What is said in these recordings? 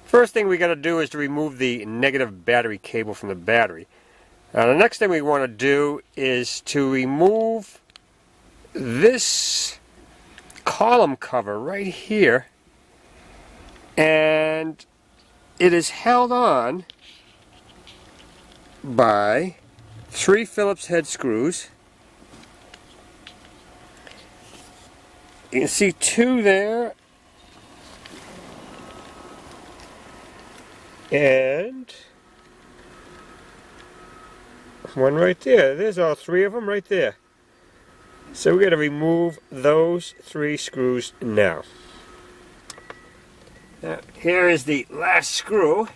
First thing we got to do is to remove the negative battery cable from the battery. The next thing we want to do is to remove this column cover right here, and it is held on by 3 Phillips head screws. You can see 2 there, and 1 right there. There's all 3 of them right there. So we're going to remove those 3 screws now. Now, here is the last screw.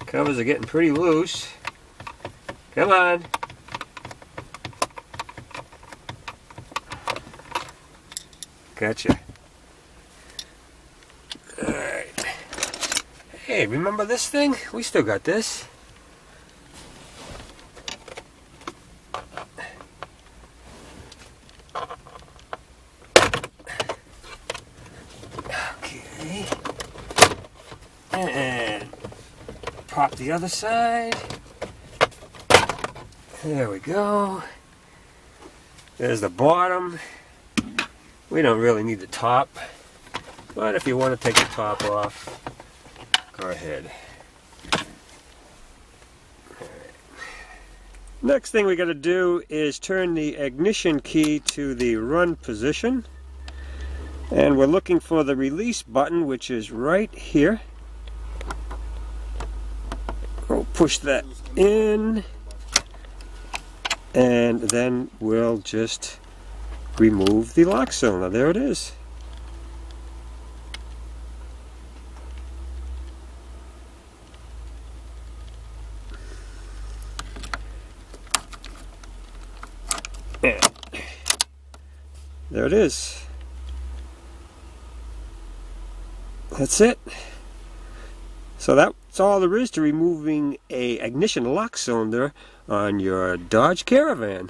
Covers are getting pretty loose. Come on. Gotcha. Alright. Hey, remember this thing? We still got this. Okay. And pop the other side. There we go. There's the bottom. We don't really need the top, but if you want to take the top off, go ahead. All right. Next thing we got to do is turn the ignition key to the run position, and we're looking for the release button, which is right here. We'll push that in, and then we'll just remove the lock cylinder. There it is. And there it is. That's it. So that's all there is to removing a ignition lock cylinder on your Dodge Caravan.